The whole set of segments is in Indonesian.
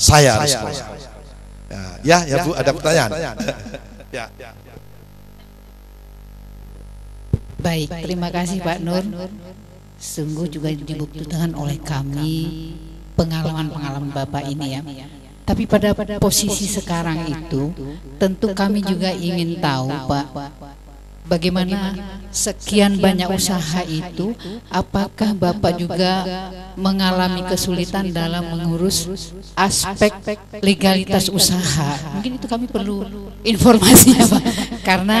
saya respon. Ya Bu, ada pertanyaan? Ya. Baik, terima kasih Pak Nur. Sungguh juga dibuktikan oleh kami pengalaman-pengalaman Bapak ini ya. Tapi pada posisi sekarang itu, tentu kami juga ingin tahu Pak, bagaimana sekian banyak usaha itu, apakah Bapak juga mengalami kesulitan dalam mengurus aspek legalitas usaha? Mungkin itu kami perlu informasinya Pak, karena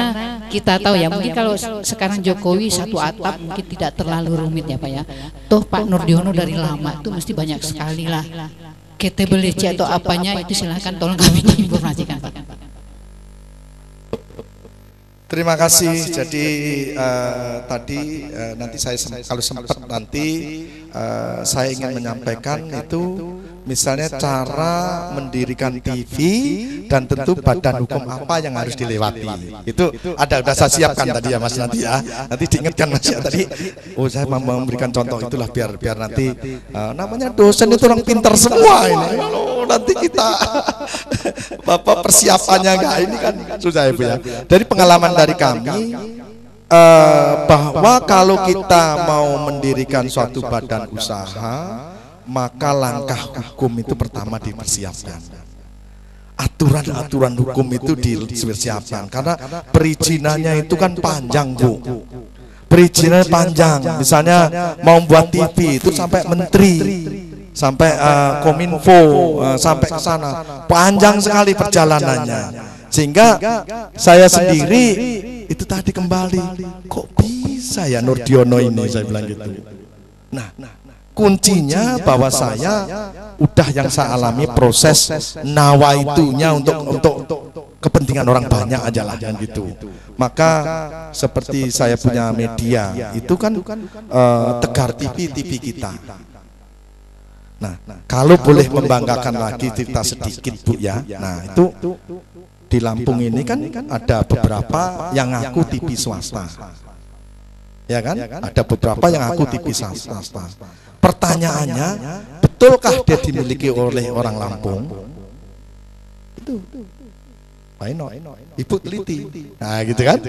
kita tahu ya, mungkin kalau sekarang Jokowi satu atap mungkin tidak terlalu rumit ya Pak ya. Toh Pak Nurdiono dari lama itu mesti banyak sekali lah KTBLC atau apanya itu, silahkan tolong kami informasikan Pak. Terima kasih. Jadi tadi nanti saya kalau sempat nanti saya ingin menyampaikan itu misalnya cara mendirikan TV dan tentu badan hukum apa yang harus dilewati. Itu ada saya siapkan tadi ya Mas nanti ya. Nanti diingatkan Mas ya tadi. Oh saya mau memberikan contoh itulah biar nanti namanya dosen itu orang pintar semua ini. Kalau nanti kita Bapak persiapannya enggak ini kan susah ya Bu ya. Dari pengalaman dari kami bahwa kalau kita mau mendirikan suatu badan usaha, maka langkah hukum itu pertama dipersiapkan. Aturan-aturan hukum itu dipersiapkan karena perizinannya itu kan panjang Bu. Perizinannya panjang. Misalnya mau buat TV itu sampai menteri, sampai Kominfo, sampai ke sana. Panjang sekali perjalanannya. Sehingga saya sendiri itu tadi kembali, kok bisa ya Nurdiono ini, saya bilang gitu. Nah, kuncinya bahwa saya udah yang saya alami proses nawaitunya untuk kepentingan orang banyak aja lah kan gitu. Maka seperti saya punya media itu kan Tegar TV kita. Nah, kalau boleh membanggakan lagi cerita sedikit Bu ya. Nah, itu di Lampung ini kan ada beberapa yang ngaku TV swasta. Ya kan? Ada beberapa yang ngaku TV swasta. Pertanyaannya, betulkah dia dimiliki oleh orang Lampung? Itu. Ibu teliti. Nah, gitu kan?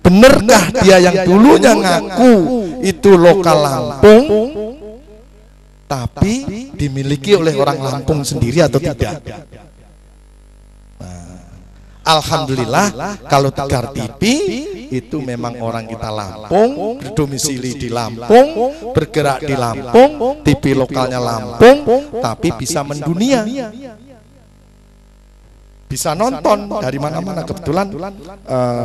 Benarkah dia yang dulunya ngaku itu lokal Lampung, tapi dimiliki oleh orang Lampung sendiri atau tidak? Alhamdulillah kalau Tegar TV itu memang orang kita Lampung, berdomisili di Lampung, bergerak di Lampung, TV lokalnya Lampung, tapi bisa mendunia, bisa nonton dari mana-mana. Kebetulan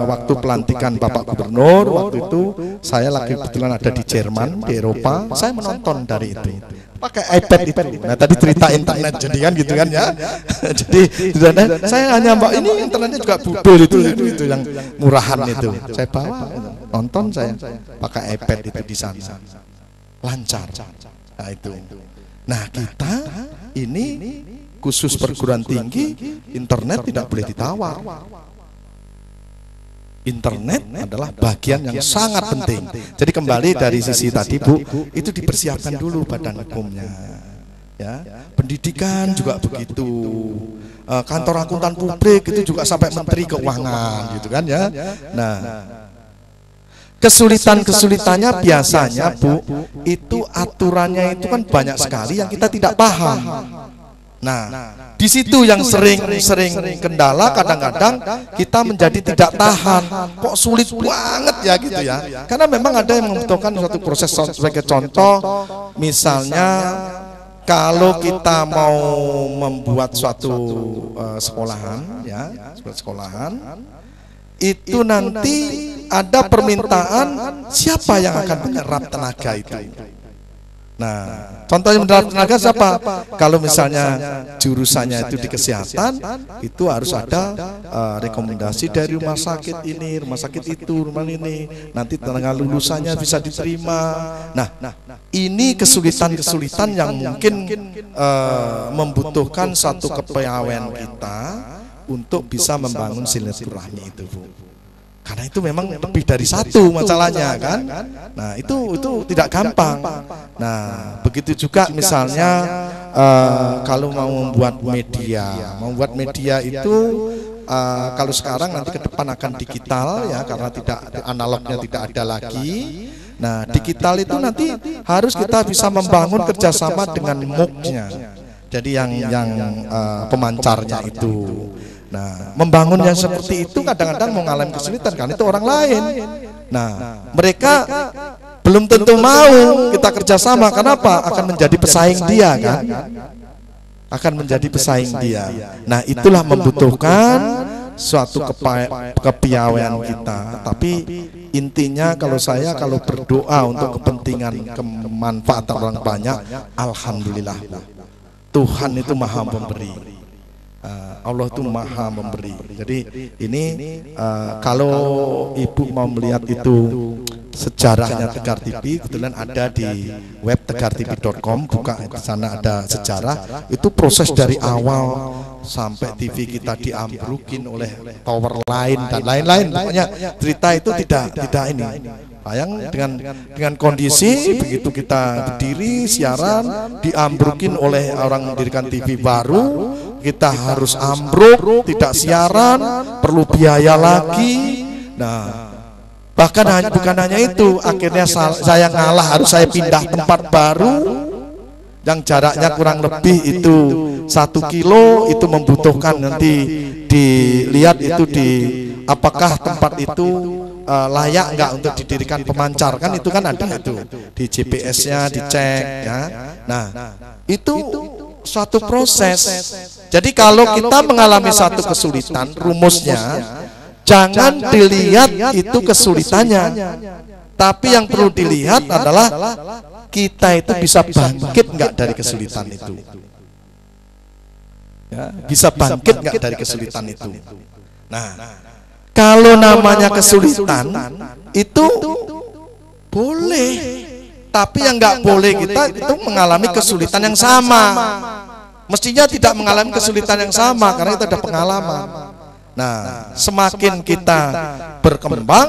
waktu pelantikan Bapak Gubernur waktu itu saya lagi kebetulan ada di Jerman, di Eropa, saya menonton dari itu pakai iPad itu. Nah tadi cerita internet jadi kan gitu kan ya. Jadi saya hanya Mbak ini internetnya juga budul itu yang murahan itu. Saya bawa nonton saya pakai iPad itu di sana. Lancar. Nah itu. Nah kita ini khusus perguruan tinggi internet tidak boleh ditawar. Internet adalah bagian yang sangat penting. Jadi kembali dari sisi tadi Bu, itu dipersiapkan dulu badan hukumnya. Ya, pendidikan juga begitu. Kantor akuntan publik itu juga sampai menteri keuangan, gitu kan ya. Nah, kesulitannya biasanya Bu, itu aturannya itu kan banyak sekali yang kita tidak paham. Nah, di situ yang sering kendala, kadang-kadang kita menjadi tidak tahan. Kok sulit banget ya gitu ya. Karena memang ada yang membutuhkan suatu proses. Sebagai contoh, misalnya kalau kita mau membuat suatu sekolahan ya, sekolahan itu nanti ada permintaan siapa yang akan menyerap tenaga itu. Nah, contohnya menyerap tenaga siapa? Kalau misalnya jurusannya itu di kesehatan, itu harus ada rekomendasi dari rumah sakit ini, rumah sakit itu, rumah ini. Nanti tenaga lulusannya bisa diterima. Nah, ini kesulitan-kesulitan yang mungkin membutuhkan satu kepiawaian kita untuk bisa membangun silaturahmi itu, Bu. Karena itu memang lebih dari satu masalahnya kan. Nah itu tidak gampang. Nah begitu juga misalnya kalau mau membuat media itu kalau sekarang nanti ke depan akan digital ya, karena tidak analognya tidak ada lagi. Nah, digital itu nanti harus kita bisa membangun kerjasama dengan MOOC-nya. Jadi yang pemancarnya itu. Nah, membangunnya seperti itu kadang-kadang mengalami kesulitan karena itu orang lain. Nah, mereka belum tentu mau kita kerjasama. Kenapa? Akan menjadi pesaing dia kan? Akan menjadi pesaing dia. Nah, itulah membutuhkan suatu kepiawaian kita. Tapi intinya kalau berdoa untuk kepentingan kemanfaatan orang banyak, alhamdulillah, Tuhan itu maha memberi. Allah itu maha memberi. Jadi ini kalau ibu mau melihat itu sejarahnya Tegar TV, kebetulan ada di web tegartv.com, buka di sana ada sejarah. Itu proses dari awal sampai TV kita diambrukin oleh tower lain dan lain-lain. Pokoknya cerita itu tidak ini. Bayang dengan kondisi begitu kita berdiri siaran diambrukin oleh orang mendirikan TV baru, kita harus ambruk, tidak siaran, perlu biaya lagi. Nah, bahkan bukan hanya itu, akhirnya saya ngalah, harus saya pindah tempat baru yang jaraknya kurang lebih itu 1 kilo. Itu membutuhkan nanti dilihat itu apakah tempat itu layak enggak untuk didirikan pemancar, kan itu kan ada itu di GPS-nya dicek ya. Nah, itu suatu proses. Jadi kalau kita mengalami satu kesulitan, rumusnya jangan dilihat itu kesulitannya, tapi yang perlu dilihat adalah kita itu bisa bangkit enggak dari kesulitan itu ya, bisa bangkit enggak dari kesulitan itu. Nah, kalau namanya kesulitan itu boleh, tapi yang nggak boleh kita itu mengalami kesulitan yang sama. Mestinya tidak mengalami kesulitan yang sama karena itu ada pengalaman. Nah, semakin kita berkembang,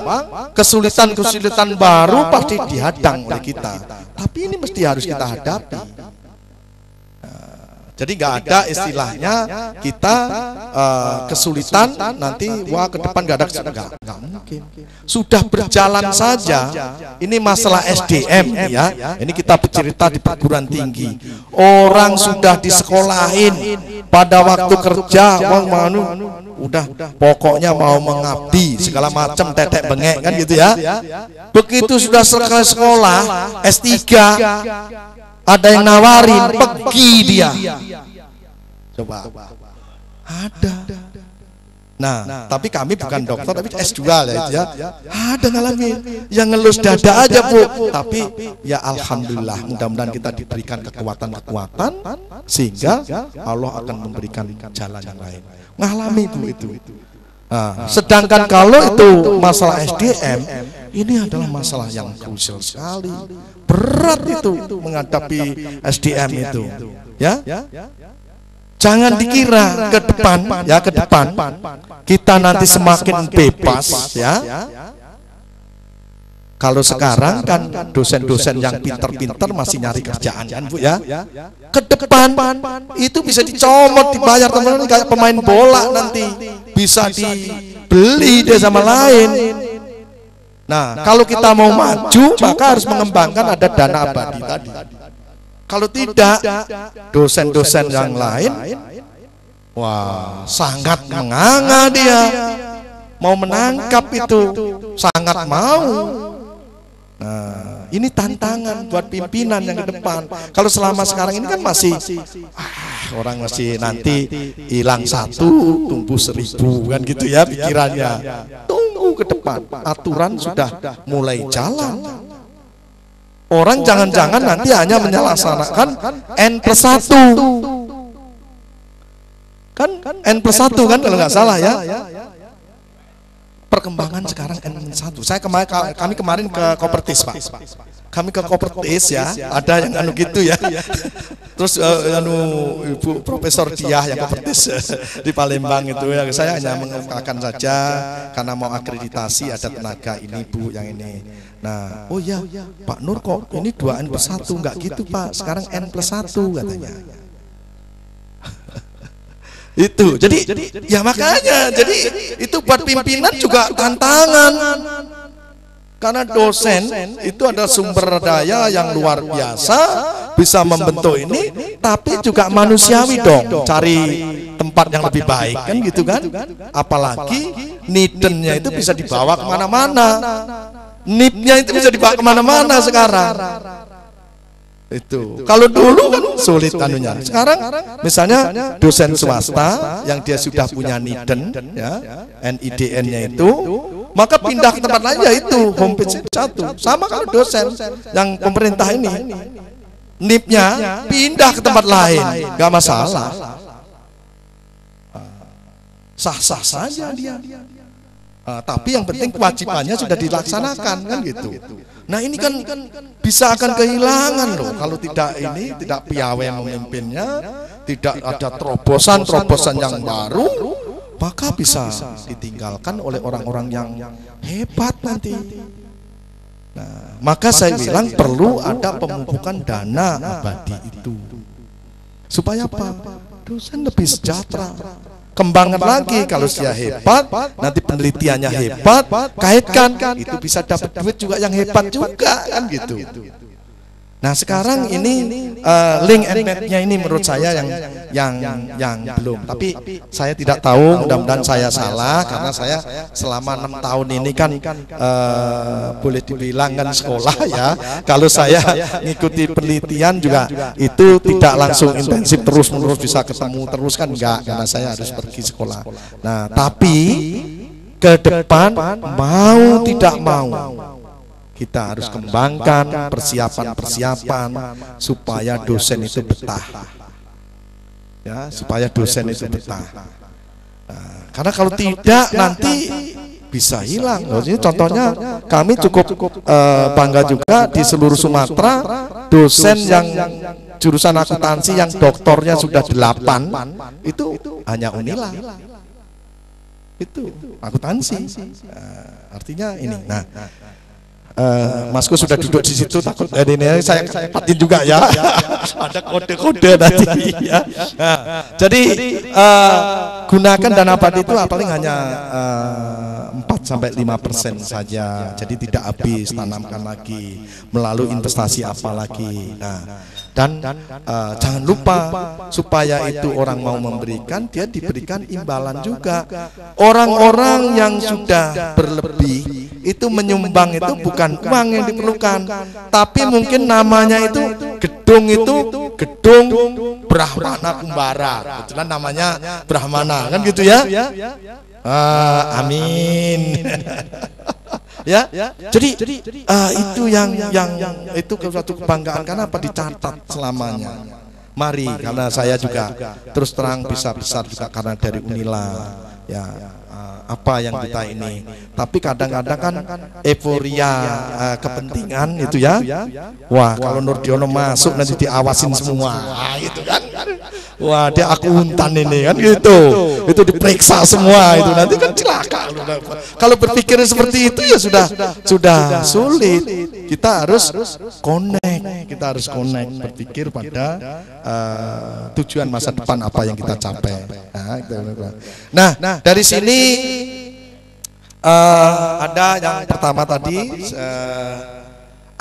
kesulitan-kesulitan baru pasti dihadang oleh kita. Tapi ini mesti harus kita hadapi. Jadi nggak ada istilahnya kita kesulitan nanti wah ke depan nggak ada kesulitan, nggak mungkin. Sudah berjalan saja. Ini masalah SDM ya. Ini kita bercerita di perguruan tinggi. Orang sudah disekolahin pada waktu kerja, udah pokoknya mau mengabdi segala macam tetek bengek kan gitu ya. Begitu sudah selesai sekolah S3, ada yang nawarin, pergi dia. Coba. Ada. Nah, tapi kami bukan dokter, tapi S2 lah itu ya. Ada ngalamin. Yang ngelus dada aja, Bu. Tapi ya alhamdulillah, mudah-mudahan kita diberikan kekuatan-kekuatan sehingga Allah akan memberikan jalan yang lain. Ngalami Bu itu. Nah, sedangkan kalau itu masalah SDM, ini adalah masalah yang krusial sekali. Berat itu menghadapi SDM itu. Ya? Jangan dikira ke depan, ya ke depan kita nanti semakin bebas ya. Kalau sekarang kan dosen-dosen yang pinter-pinter masih nyari kerjaan kan Bu ya. Ke depan itu bisa dicomot, dibayar teman-teman kayak pemain bola nanti. Bisa dibeli dia sama lain. Nah, kalau kita mau maju maka harus mengembangkan ada dana abadi tadi. Kalau tidak, dosen-dosen yang lain, wah, sangat menganga dia, mau menangkap itu, sangat mau. Nah, ini tantangan buat pimpinan yang ke depan. Kalau selama sekarang ini kan masih, orang masih nanti hilang 1, tumbuh 1000 kan gitu ya pikirannya. Tunggu ke depan, aturan sudah mulai jalan. Orang jangan-jangan nanti hanya menyelaksanakan N+1. Kan N+1 kan kalau nggak salah ya. Perkembangan sekarang N+1. Kami kemarin ke Kopertis, Pak. Kami ke Kopertis ya, ada yang gitu ya. Terus Ibu Profesor Diah yang Kopertis di Palembang itu ya, saya hanya mengungkapkan saja karena mau akreditasi ada tenaga ini Bu yang ini. Nah, oh ya Pak Nur kok ini 2 N+1 enggak gitu Pak, sekarang N+1 katanya. Itu. Jadi ya makanya jadi itu buat pimpinan juga tantangan. Karena dosen itu adalah sumber daya yang luar biasa, bisa membentuk ini, tapi juga manusiawi dong, cari tempat yang lebih baik kan gitu kan. Apalagi nidennya itu bisa dibawa kemana-mana, nipnya itu bisa dibawa kemana-mana sekarang. Itu kalau dulu kan sulit anunya. Sekarang misalnya dosen swasta yang dia sudah punya niden ya, NIDN-nya itu, maka pindah ke tempat lain ya itu homepage satu. Sama kalau dosen yang pemerintah ini NIP-nya pindah ke tempat lain, gak masalah. Sah-sah saja dia. Tapi yang penting kewajibannya sudah dilaksanakan kan gitu. Nah ini kan bisa akan kehilangan loh kalau tidak ini, tidak piawai yang memimpinnya, tidak ada terobosan yang baru, maka bisa ditinggalkan oleh orang-orang yang hebat nanti. Nah, maka saya bilang perlu ada pemupukan dana abadi itu supaya apa? Dosen lebih sejahtera. Kembangkan lagi kalau dia hebat, nanti penelitiannya hebat, kaitkan itu bisa dapat duit juga yang hebat juga kan gitu. Nah sekarang ini link and map-nya ini menurut saya yang belum, tapi saya tidak tahu, mudah-mudahan saya salah karena saya selama 6 tahun ini kan boleh dibilang kan sekolah ya. Kalau saya ngikuti penelitian juga itu tidak langsung intensif terus-menerus bisa ketemu terus kan enggak, karena saya harus pergi sekolah. Nah tapi ke depan mau tidak mau kita harus kembangkan persiapan-persiapan supaya dosen itu betah, ya, supaya dosen itu betah. Nah, karena kalau tidak nanti bisa hilang. Jadi contohnya kami cukup bangga juga di seluruh Sumatera dosen yang jurusan akuntansi yang doktornya sudah 8 itu hanya Unila. Itu akuntansi. Artinya ini. Nah. Masku sudah duduk di situ, takut ini saya kepatin juga ya. Ada kode-kode nanti ya. Nah, jadi gunakan dana abadi itu paling hanya 4-5% saja. Jadi tidak habis, tanamkan lagi melalui investasi apa lagi. Nah, dan jangan lupa supaya itu orang mau memberikan, dia diberikan imbalan juga. Orang-orang yang sudah berlebih itu menyumbang itu bukan uang yang diperlukan, tapi mungkin namanya itu gedung Brahmana Kumbara, kebetulan namanya Brahmana kan gitu ya. Amin. Ya, jadi itu yang itu suatu kebanggaan karena apa dicatat selamanya. Mari, karena saya juga terus terang bisa besar juga karena dari Unila ya. Apa yang kita ini, tapi kadang-kadang kan euforia kepentingan itu ya. Wah kalau Nurdiono masuk nanti diawasin semua, itu kan. Wah dia akuntan ini kan gitu, itu diperiksa semua itu nanti kan celaka. Kalau berpikir seperti itu ya sudah sulit. Kita harus connect, berpikir pada tujuan masa depan apa yang kita capai. Nah dari sini ada yang pertama tadi,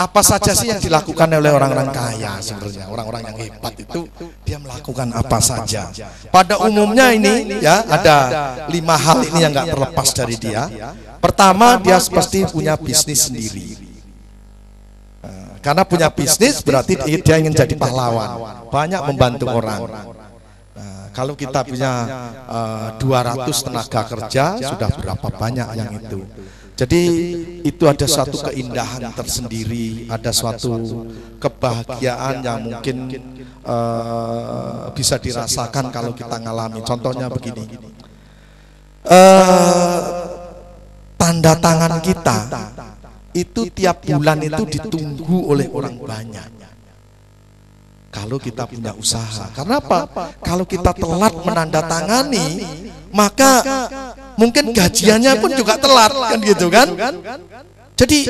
apa saja sih yang dilakukan oleh orang-orang kaya sebenarnya, orang-orang yang hebat itu dia melakukan apa saja. Pada umumnya ini ya ada 5 hal ini yang nggak terlepas dari dia. Pertama, dia pasti punya bisnis sendiri. Karena punya bisnis berarti dia ingin jadi pahlawan, banyak membantu orang. Kalau kita punya 200 tenaga kerja, sudah berapa banyak yang itu. Jadi itu ada suatu keindahan tersendiri, ada suatu kebahagiaan yang mungkin bisa dirasakan kalau kita ngalami. Contohnya begini, tanda tangan kita itu tiap bulan itu ditunggu oleh orang banyak. Kalau kita punya usaha, karena apa? Kalau kita telat menandatangani, maka mungkin gajiannya pun juga telat, kan gitu kan? Jadi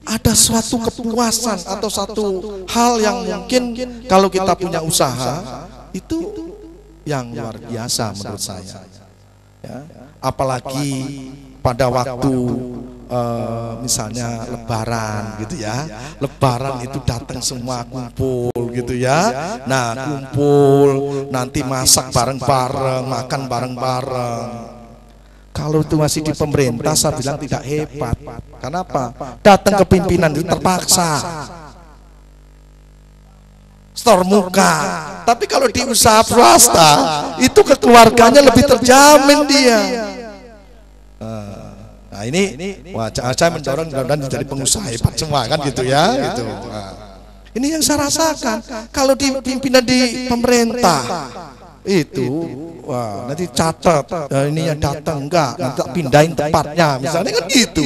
ada suatu kepuasan atau satu hal yang mungkin kalau kita punya usaha itu yang luar biasa menurut saya. Ya. Apalagi pada waktu misalnya Lebaran gitu ya, Lebaran itu datang semua kumpul gitu ya. Nah kumpul nanti masak bareng-bareng, makan bareng-bareng. Kalau itu masih di pemerintah saya bilang tidak hebat. Kenapa? Datang ke pimpinan itu terpaksa, store muka. Tapi kalau di usaha swasta itu keluarganya lebih terjamin dia. Nah ini wajah saya mendorong dan jadi pengusaha hebat semua kan gitu ya gitu. Nah, ini yang saya rasakan kalau di pimpinan di pemerintah itu, wah nanti catat ini yang datang enggak, nanti pindahin tempatnya misalnya kan gitu.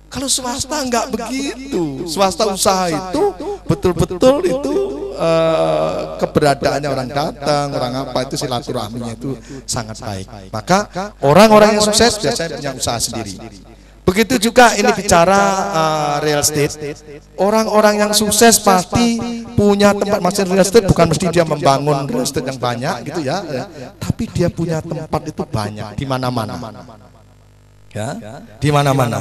Kalau swasta enggak begitu, swasta usaha itu betul-betul itu keberadaannya orang datang, orang apa itu silaturahminya itu sangat baik. Maka orang-orang yang sukses biasanya punya usaha sendiri. Begitu juga ini bicara real estate. Orang-orang yang sukses pasti punya tempat, maksud real estate bukan mesti dia membangun real estate yang banyak gitu ya, tapi dia punya tempat itu banyak di mana-mana. Ya, di mana-mana.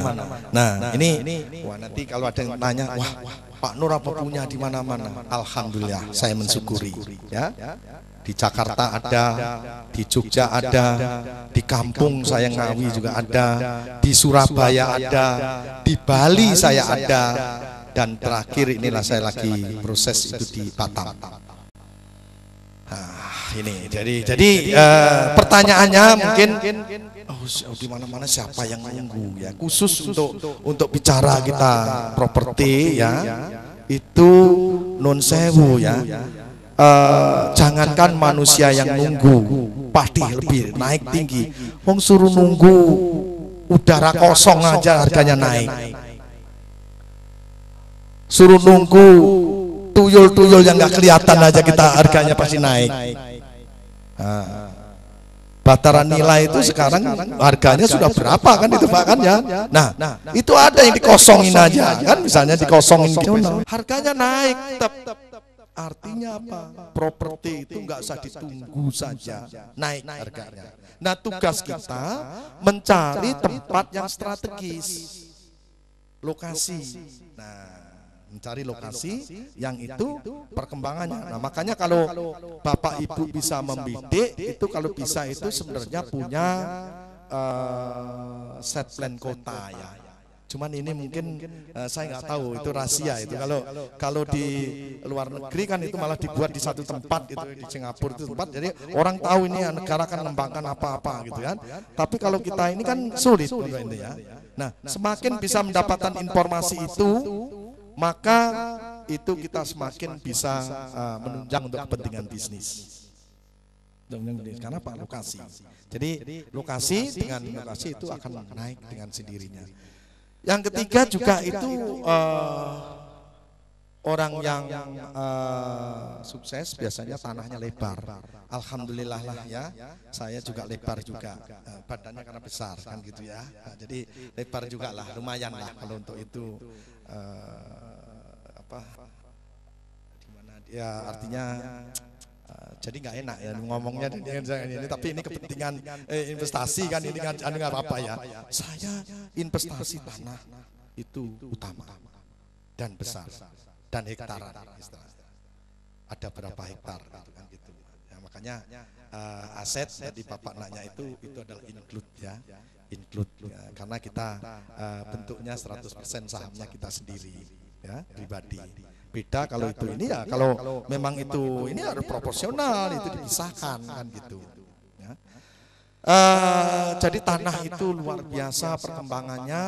Nah, ini wah nanti kalau ada yang nanya, wah Pak Nur apa punya di mana-mana? Alhamdulillah, saya mensyukuri. Ya, di Jakarta ada, di Jogja ada, di kampung saya Ngawi juga ada, di Surabaya ada, di Bali saya ada, dan terakhir inilah saya lagi proses itu di Batam. Nah, ini jadi pertanyaannya mungkin di mana-mana siapa yang nunggu ya, khusus untuk bicara kita properti ya, itu non sewu ya. Jangankan manusia yang nunggu pasti lebih naik tinggi, wong suruh nunggu udara kosong aja harganya naik, suruh nunggu tuyul-tuyul yang nggak kelihatan aja kita harganya pasti naik. Bataran nilai itu sekarang harganya sudah berapa kan itu Pak kan ya. Nah itu ada yang dikosongin aja kan, misalnya dikosongin harganya naik. Artinya apa? Properti itu nggak usah ditunggu saja naik harganya. Nah tugas kita mencari tempat yang strategis, lokasi. Nah mencari lokasi yang itu perkembangannya. Nah makanya kalau Bapak Ibu bisa membidik itu, kalau bisa itu sebenarnya punya set plan kota ya. Cuman ini mungkin saya nggak tahu itu rahasia itu. Kalau di luar negeri kan itu malah dibuat di satu tempat gitu, di Singapura itu tempat, jadi orang tahu ini negara kan mengembangkan apa-apa gitu kan. Tapi kalau kita ini kan sulit ini ya. Nah semakin bisa mendapatkan informasi itu, maka itu kita semakin bisa menunjang untuk kepentingan bisnis. Karena apa? Lokasi. Jadi lokasi dengan lokasi itu akan naik dengan sendirinya. Yang ketiga juga itu orang yang sukses biasanya tanahnya lebar. Alhamdulillah lah ya, saya juga lebar juga, badannya karena besar kan gitu ya. Nah, jadi lebar juga lah, lumayan lah kalau untuk itu. Gimana ya artinya, jadi nggak enak ya ngomongnya ini, tapi ini kepentingan investasi kan, ini kan nggak apa-apa ya. Saya investasi tanah itu utama dan besar dan hektaran, ada berapa hektar kan gitu ya. Makanya aset tadi Bapak nanya itu adalah include ya, include ya, karena kita bentuknya 100% sahamnya kita sendiri ya, pribadi. Beda kalau itu ini ya, kalau memang itu ini harus proporsional, itu dipisahkan kan gitu ya. Jadi tanah itu luar biasa perkembangannya.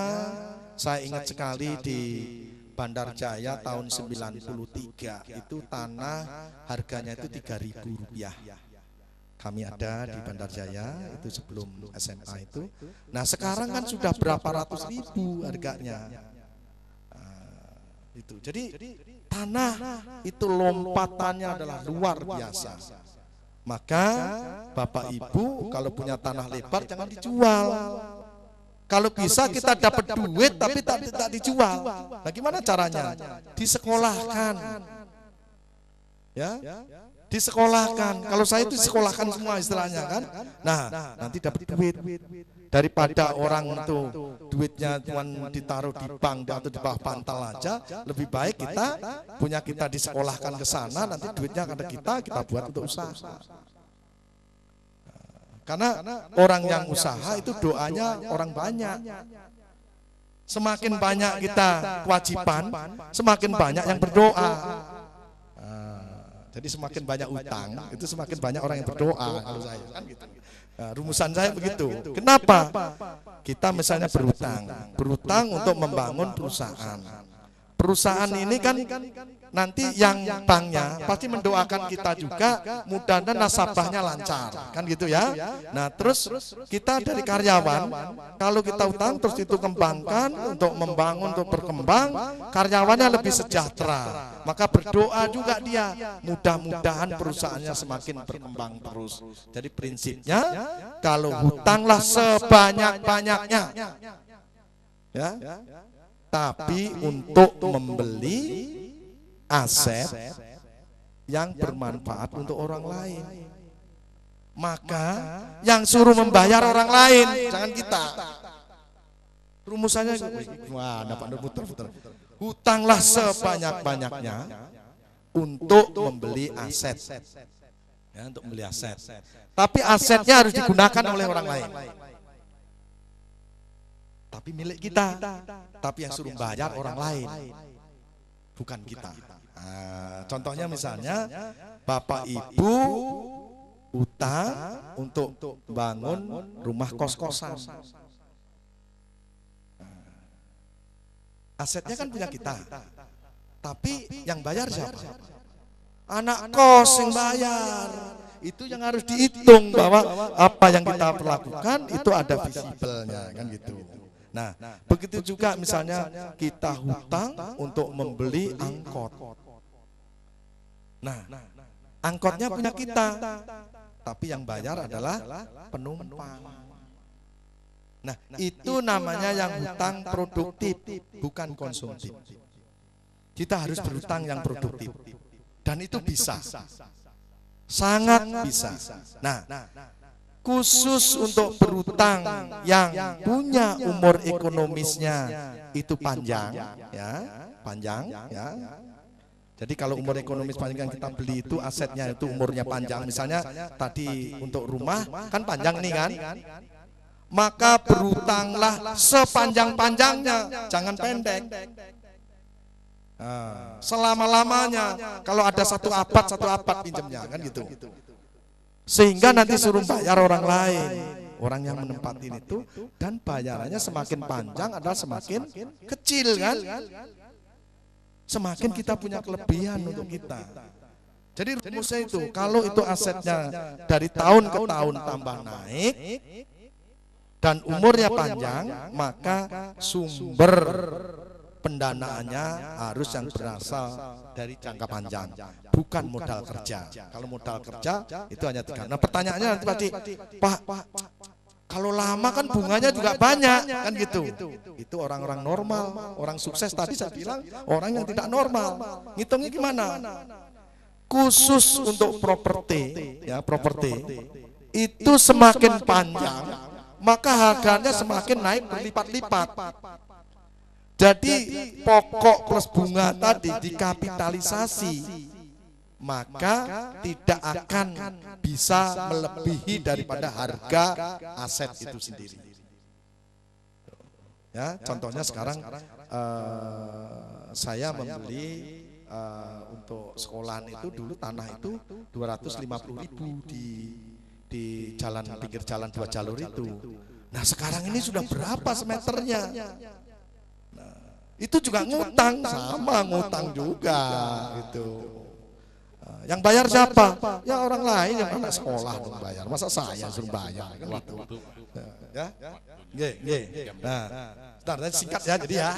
Saya ingat sekali di Bandar Jaya tahun 93 itu tanah harganya itu Rp3.000. Kami ada di Bandar Jaya itu sebelum SMA itu. Nah sekarang kan sudah berapa ratus ribu harganya. Itu jadi tanah itu lompatannya adalah luar biasa. Maka Bapak Ibu kalau punya tanah lebar jangan dijual. Kalau bisa kita dapat duit tapi tak dijual. Nah gimana caranya? Disekolahkan. Ya. disekolahkan. Kalau saya itu disekolahkan semua istilahnya kan. Nah, nanti dapat duit. Daripada orang itu duitnya cuma ditaruh di bank atau di bawah bantal aja, lebih baik kita disekolahkan ke sana, nanti duitnya ada kita buat untuk usaha. Karena orang yang usaha itu doanya orang banyak. Semakin banyak kita kewajiban, semakin banyak yang berdoa. Jadi semakin banyak utang, itu semakin banyak orang yang berdoa. Kalau saya kan gitu. Nah, rumusan saya begitu. Kenapa? Kita misalnya berutang untuk membangun perusahaan. Perusahaan ini kan nanti yang banknya pasti mendoakan kita juga, mudah-mudahan nasabahnya lancar, kan gitu ya. Nah terus kita dari karyawan, kalau kita utang terus itu kembangkan untuk membangun, untuk berkembang, karyawannya lebih sejahtera, maka berdoa juga dia, mudah-mudahan perusahaannya semakin berkembang terus. Jadi prinsipnya kalau hutanglah sebanyak-banyaknya, ya, tapi untuk membeli aset yang bermanfaat untuk orang lain. Maka yang suruh membayar orang lain, jangan kita. Rumusannya wah, dapat putar-putar. Hutanglah sebanyak-banyaknya untuk membeli aset. Ya, untuk membeli aset. Tapi asetnya harus digunakan oleh orang lain. Tapi milik kita. Tapi yang suruh bayar orang lain, bukan kita. Nah, contohnya misalnya Bapak Ibu utang untuk bangun rumah kos-kosan. Asetnya kan punya kita, tapi yang bayar siapa? Anak kos yang bayar. Itu yang harus dihitung bahwa apa yang kita perlakukan itu ada visibelnya, kan gitu. Nah, begitu juga misalnya kita hutang untuk membeli angkot. Nah, angkotnya punya kita, tapi yang bayar adalah penumpang. Nah, itu namanya yang hutang produktif, bukan konsumtif. Kita harus berhutang yang produktif. Dan itu bisa. Sangat bisa. Nah, khusus untuk berhutang yang punya umur ekonomisnya itu panjang, ya, panjang, ya. Jadi kalau umur ekonomis panjang yang kita beli itu asetnya itu umurnya panjang, misalnya tadi untuk rumah kan panjang nih kan, maka berhutanglah sepanjang-panjangnya, jangan pendek. Nah, selama-lamanya, kalau ada satu abad pinjamnya kan gitu. Sehingga nanti suruh bayar orang lain, orang yang menempatin itu, dan bayarannya semakin panjang adalah semakin kecil kan. Semakin kita punya kelebihan untuk kita. Jadi rumusnya itu, kalau itu asetnya dari tahun ke tahun tambah naik dan umurnya panjang, maka sumber pendanaannya harus yang berasal dari jangka panjang, bukan modal kerja. Kalau modal kerja itu hanya 3. Nah pertanyaannya nanti pasti, Pak, kalau lama kan bunganya juga banyak kan gitu. Itu orang-orang normal, orang sukses. Tadi saya bilang orang yang tidak normal. Ngitungnya gimana? Khusus untuk properti, ya properti itu semakin panjang, maka harganya semakin naik berlipat-lipat. Jadi pokok plus bunga tadi dikapitalisasi, maka tidak akan bisa melebihi daripada harga aset itu sendiri. Ya, contohnya sekarang saya membeli untuk sekolahan itu dulu tanah itu 250.000 di jalan pinggir jalan 2 jalur itu. Nah sekarang ini sudah berapa semeternya? Itu juga ngutang, sama ngutang juga gitu. Yang bayar siapa? Ya orang lain, yang anak sekolah dong bayar. Masa saya suruh bayar kan gitu. Ya. Nggih. Nah, sebentar singkat ya jadi ya.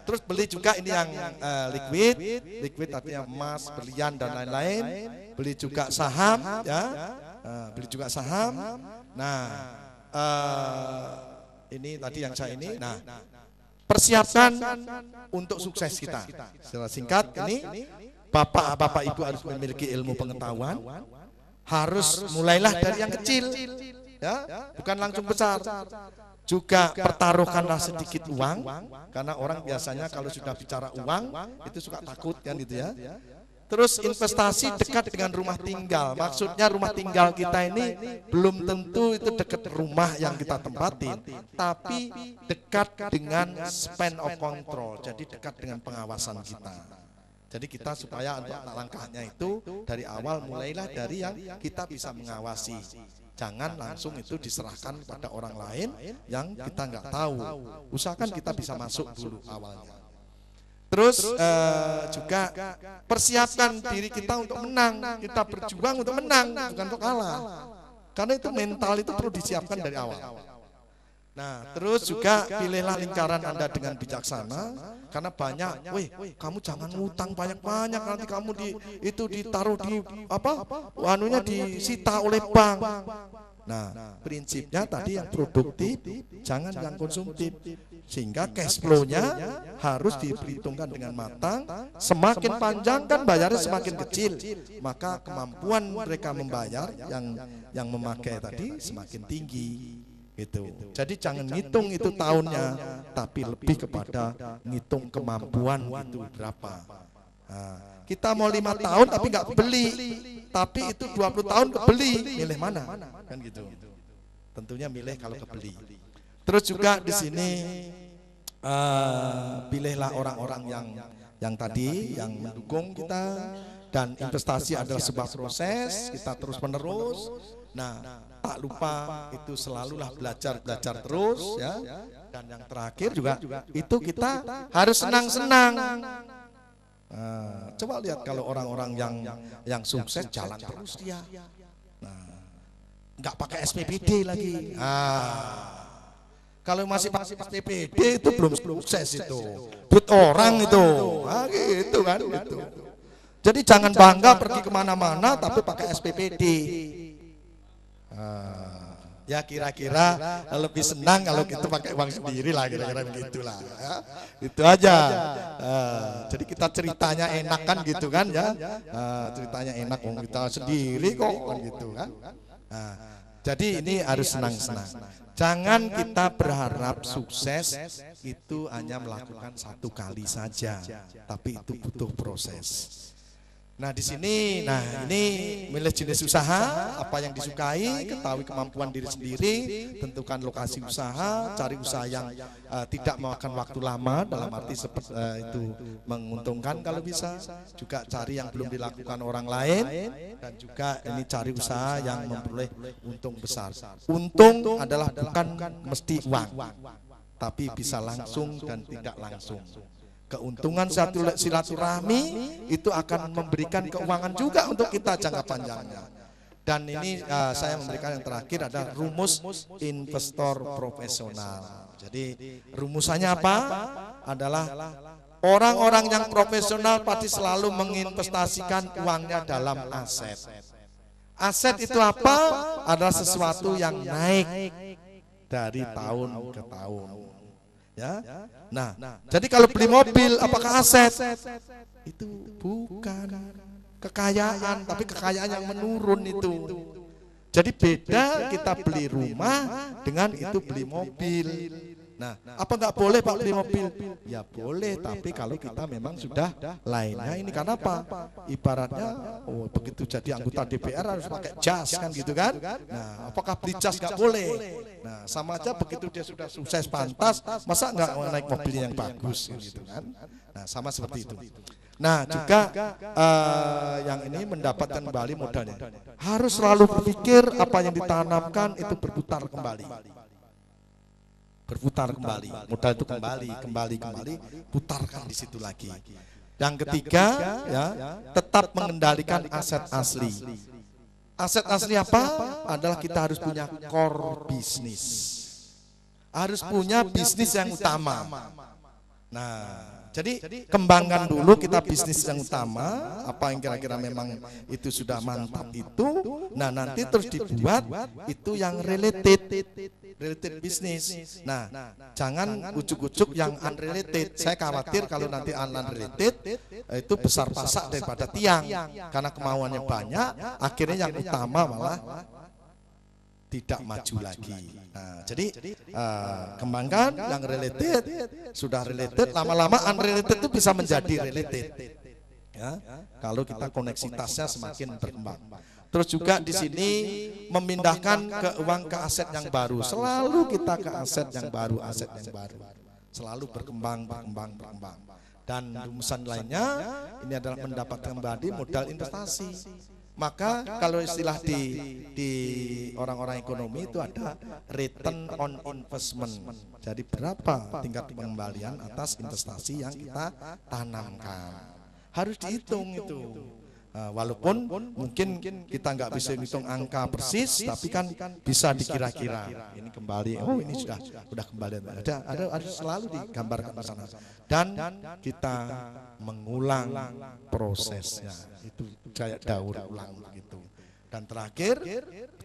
Terus beli juga ini yang liquid artinya emas, berlian dan lain-lain. Beli juga saham ya. Beli juga saham. Nah, ini tadi yang saya ini. Nah, persiapkan untuk sukses kita. Secara singkat ini Bapak Ibu harus memiliki ilmu pengetahuan, harus mulailah dari yang kecil, ya, bukan langsung besar. Juga pertaruhkanlah sedikit uang, karena orang biasanya kalau sudah bicara uang itu suka takut kan gitu ya. Terus investasi dekat dengan rumah tinggal, maksudnya rumah tinggal kita ini belum tentu itu dekat rumah yang kita tempatin, tapi dekat dengan span of control, jadi dekat dengan pengawasan kita. Jadi kita supaya untuk langkahnya itu dari awal mulailah dari yang kita bisa mengawasi. Jangan langsung itu diserahkan pada orang lain yang kita nggak tahu. Usahakan kita bisa masuk dulu awalnya. Terus juga persiapkan diri kita untuk menang. Kita berjuang untuk menang, bukan untuk kalah. Karena itu mental itu perlu disiapkan dari awal. Nah, terus juga pilihlah lingkaran Anda dengan bijaksana, karena banyak, kamu jangan ngutang banyak-banyak, nanti kamu ditaruh di anunya disita oleh bank. Nah, prinsipnya tadi yang produktif, jangan yang konsumtif, sehingga cash flow-nya harus diperhitungkan dengan matang. Semakin panjang kan bayarnya semakin kecil, maka kemampuan mereka membayar yang memakai tadi semakin tinggi. Gitu. Jadi jangan ngitung itu tahunnya, tapi lebih kepada ngitung kemampuan itu berapa. Nah, kita mau 5 tahun tapi nggak beli, tapi itu 20 tahun kebeli, milih mana? Kan gitu. Tentunya milih kalau kebeli. Terus juga di sini pilihlah orang-orang yang tadi yang mendukung kita, dan investasi adalah sebuah proses, kita terus menerus. Nah, tak lupa itu selalulah belajar terus ya. Dan yang terakhir juga itu kita harus senang-senang. Coba lihat kalau orang-orang yang sukses jalan terus dia. Nah, nggak pakai SPBD lagi. Kalau masih pakai SPBD itu belum sukses itu. But orang itu. Gitu kan gitu. Jadi jangan bangga pergi kemana-mana tapi pakai SPBD. Ya kira-kira lebih senang kalau kita pakai uang sendiri lah, kira-kira begitulah ya. Itu aja. Jadi kita ceritanya enak kan gitu kan ya. Ceritanya enak, kita sendiri kok kan gitu kan. Jadi ini harus senang-senang. Jangan kita berharap sukses itu hanya melakukan satu kali saja, tapi itu butuh proses. Nah di sini, ini milih jenis usaha, apa yang disukai, ketahui kemampuan diri sendiri, tentukan lokasi usaha, cari usaha yang tidak memakan waktu lama, dalam arti itu menguntungkan kalau bisa, juga cari yang belum dilakukan orang lain, dan juga ini cari usaha yang memperoleh untung besar. Untung adalah bukan mesti uang, tapi bisa langsung dan tidak langsung. Keuntungan silaturahmi itu akan memberikan keuangan juga untuk kita jangka panjangnya. Dan ini saya memberikan yang terakhir adalah rumus investor profesional. Jadi rumusannya apa? Adalah orang-orang yang profesional pasti selalu menginvestasikan uangnya dalam aset. Aset itu apa? Adalah sesuatu yang naik dari tahun ke tahun. Ya. Nah, jadi kalau beli mobil apakah aset? Itu bukan kekayaan, tapi kekayaan yang menurun itu. Jadi beda kita beli rumah dengan itu beli mobil. Nah, apa nggak boleh Pak beli mobil? Ya boleh, tapi kalau kita memang sudah lainnya ini karena apa? Ibaratnya, begitu jadi anggota DPR harus pakai jas kan gitu kan? Nah, apakah beli jas nggak boleh? Nah, sama aja begitu dia sudah sukses pantas, masa nggak naik mobil yang bagus gitu kan? Nah, sama seperti itu. Nah, juga yang ini mendapatkan kembali modalnya. Harus selalu berpikir apa yang ditanamkan itu berputar kembali. Berputar kembali, modal itu kembali, putarkan di situ lagi. Yang ketiga, ya, tetap mengendalikan aset asli. Aset asli apa? Adalah kita harus punya core bisnis. Harus punya bisnis yang utama. Nah, jadi kembangkan dulu kita bisnis yang utama, apa yang kira-kira memang itu sudah mantap itu. Nah, nanti terus dibuat itu yang related bisnis. Nah, jangan ujuk-ujuk yang unrelated. Saya khawatir kalau nanti unrelated itu besar pasak daripada tiang, karena kemauannya banyak, akhirnya yang utama malah tidak maju lagi. Nah, jadi kembangkan yang related, sudah related, lama-lama unrelated itu bisa menjadi related. Ya, kalau kita koneksitasnya semakin berkembang. Terus juga di sini memindahkan ke uang ke aset yang baru. Selalu kita ke aset yang baru, selalu berkembang. Dan rumusan lainnya ini adalah mendapatkan kembali modal investasi. Maka kalau istilah di orang-orang ekonomi itu ada return on investment. Jadi berapa tingkat pengembalian atas investasi yang kita tanamkan. Harus dihitung itu. Walaupun mungkin kita nggak bisa hitung angka persis, tapi kan bisa dikira-kira. Ini kembali, oh ini sudah kembali. Ada selalu digambarkan di sana. Dan kita mengulang prosesnya. Itu kayak daur ulang gitu. Dan terakhir,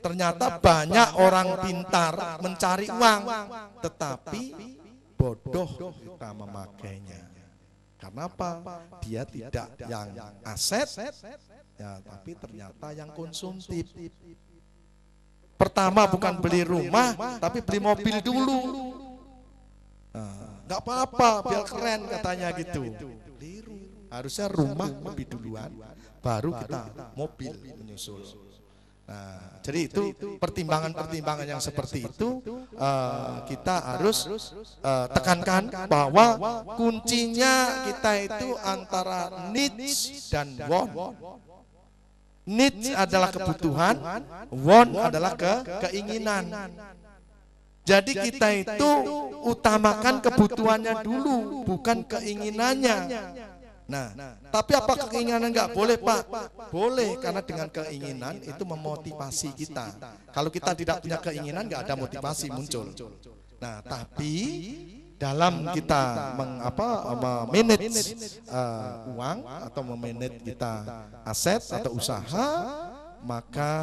ternyata banyak orang pintar mencari uang, tetapi bodoh kita memakainya. Karena apa? Dia tidak yang aset, ya, tapi ternyata yang konsumtif. Pertama bukan beli rumah, tapi beli mobil dulu. Nggak apa-apa, biar keren katanya gitu. Harusnya rumah lebih duluan, baru kita mobil menyusul. Nah, jadi itu pertimbangan-pertimbangan yang seperti itu kita harus tekankan bahwa kuncinya kita itu antara needs dan want. Needs adalah kebutuhan, want adalah keinginan. Jadi kita itu utamakan kebutuhannya dulu, bukan keinginannya. Nah, tapi apa keinginan nggak boleh, Pak? Boleh, karena dengan keinginan itu memotivasi kita. Kalau kita tidak punya keinginan, nggak ada motivasi muncul. Nah, tapi dalam kita memanage uang atau memanage kita aset atau usaha, maka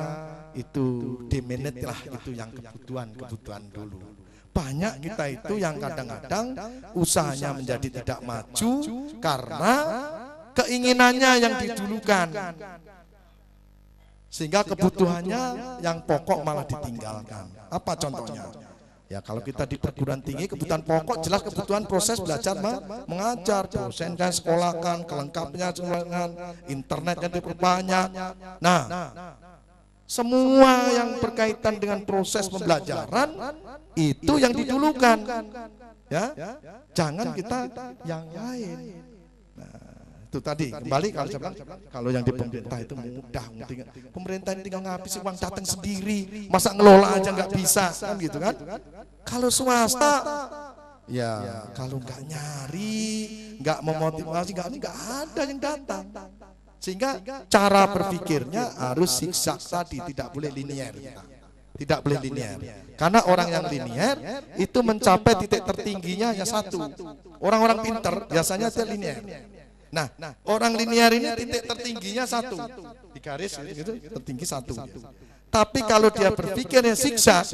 itu dimanage lah itu yang kebutuhan dulu. Banyak kita itu yang kadang-kadang usahanya menjadi tidak maju karena keinginannya yang didulukan, sehingga kebutuhannya yang pokok malah ditinggalkan. Apa contohnya? Ya, kalau kita di perguruan tinggi, kebutuhan pokok jelas kebutuhan proses belajar mengajar, dosen dan sekolahkan, kelengkapnya dengan internet yang diperbanyak. Nah, semua yang berkaitan dengan proses pembelajaran itu yang didulukan, ya. Jangan kita yang lain. Nah, itu tadi kembali kalau saya bilang, kalau yang di pemerintah itu mudah, pemerintah ini tinggal ngabisi uang datang sendiri, masa ngelola aja nggak bisa, kan gitu kan? Kalau swasta, ya kalau nggak nyari, nggak memotivasi, nggak ada yang datang. Sehingga cara berpikirnya harus zigzag tadi, tidak boleh linier. Tidak boleh linier. Karena orang yang linier itu mencapai titik tertingginya hanya satu. Orang-orang pinter biasanya dia linier. Nah, orang linier ini titik tertingginya satu. Di garis gitu, tertinggi satu. Tapi kalau dia berpikirnya zigzag,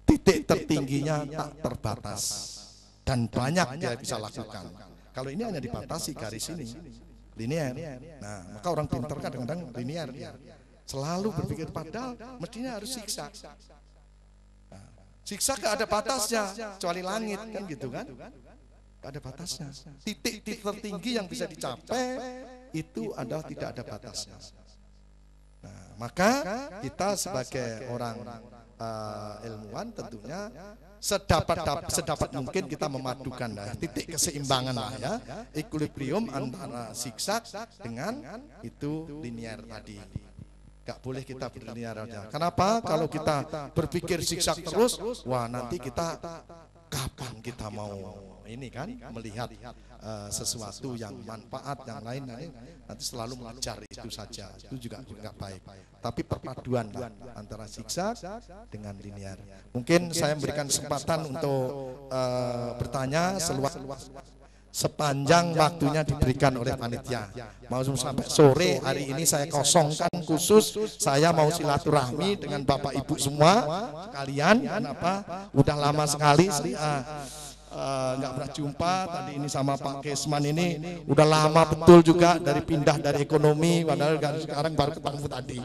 titik tertingginya tak terbatas. Dan banyak dia bisa lakukan. Kalau ini hanya dibatasi garis ini. Linear. Nah, maka orang pintar kadang-kadang linear dia. Selalu berpikir padahal mestinya harus zigzag. Nah, zigzag gak ada batasnya, kecuali langit kan gitu kan? Gak ada batasnya. Titik tertinggi yang bisa dicapai itu adalah tidak ada batasnya. Nah, maka kita sebagai orang ilmuwan tentunya sedapat mungkin kita memadukan titik keseimbangan lah ya, equilibrium antara zigzag dengan itu linear tadi. Gak boleh kita berlinear aja. Kenapa? Kalau kita berpikir zigzag terus, wah nanti kita kapan kita mau ini kan melihat sesuatu yang manfaat yang lain nanti selalu mengejar itu saja, itu juga nggak baik. Tapi perpaduan antara zigzag dengan linear. Mungkin saya memberikan kesempatan untuk bertanya sepanjang waktunya diberikan oleh panitia. Mau sampai sore hari ini saya kosongkan khusus, saya mau silaturahmi dengan Bapak Ibu semua sekalian. Kenapa? Udah lama sekali nggak pernah jumpa. Tadi ini sama Pak Kesman ini udah lama betul juga dari pindah dari ekonomi, padahal sekarang baru ketemu tadi.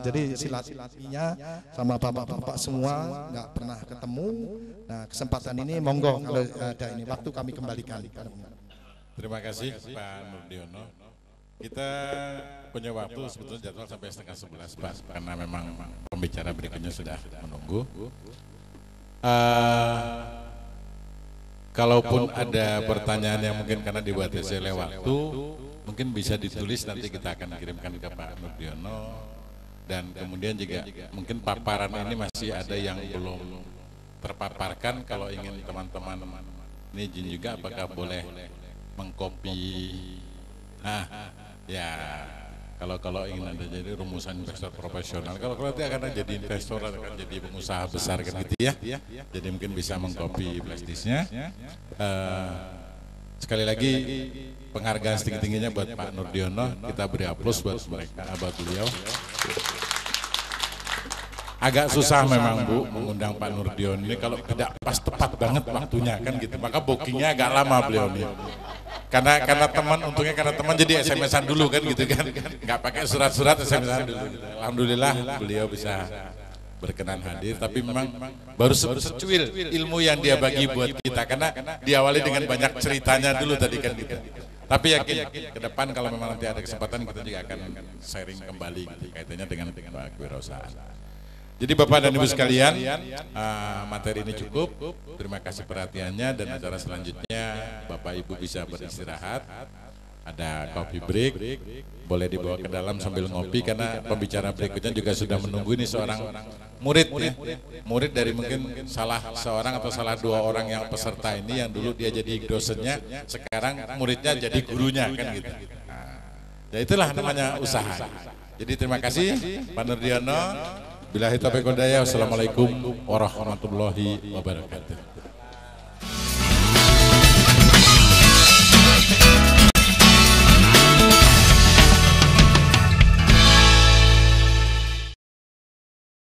Jadi silaturahminya sama bapak-bapak semua nggak pernah ketemu. Nah, kesempatan ini monggo kalau ada ini waktu kami kembalikan. Terima kasih Pak Nurdiono. Kita punya waktu sebetulnya jadwal sampai 10:30 Pak, karena memang pembicara berikutnya sudah menunggu. Kalaupun ada pertanyaan yang mungkin karena dibatasi oleh waktu, mungkin bisa ditulis, nanti kita akan kirimkan ke Pak Nurdiono. Dan kemudian juga mungkin paparan ini masih ada yang belum terpaparkan. Kalau ingin teman-teman ini izin juga, apakah boleh mengcopy? Ya kalau ingin ada jadi rumusan investor profesional, kalau nanti akan jadi investor, akan jadi pengusaha besar kan gitu ya. Jadi mungkin bisa mengcopy flash disknya. Sekali lagi penghargaan setinggi-tingginya buat Pak Nurdiono, kita beri aplaus buat mereka, buat beliau. Agak susah memang Bu mengundang Pak Nurdiono ini kalau tidak pas tepat banget waktunya kan gitu, maka bookingnya agak lama beliau nih. Karena teman, untungnya karena teman jadi SMS-an dulu kan gitu kan, nggak pakai surat-surat, SMS-an dulu. Alhamdulillah beliau bisa berkenan hadir, tapi memang baru secuil ilmu yang dia bagi buat kita, karena diawali dengan banyak ceritanya dulu tadi kan gitu. Tapi yakin ke depan kalau memang nanti ada kesempatan kita juga akan sharing kembali gitu, kaitannya dengan kewirausahaan. Jadi Bapak dan Ibu sekalian, materi ini cukup. Terima kasih perhatiannya, dan acara selanjutnya Bapak Ibu bisa beristirahat. Ada coffee break, boleh dibawa ke dalam sambil ngopi, karena pembicara berikutnya juga sudah menunggu. Ini seorang murid ya, murid dari mungkin salah seorang atau salah dua orang yang peserta ini, yang dulu dia jadi dosennya, sekarang muridnya jadi gurunya kan gitu. Ya itulah namanya usaha. Jadi terima kasih Pak Nurdiono. Billahi taufiq wal hidayah. Wassalamualaikum warahmatullahi wabarakatuh.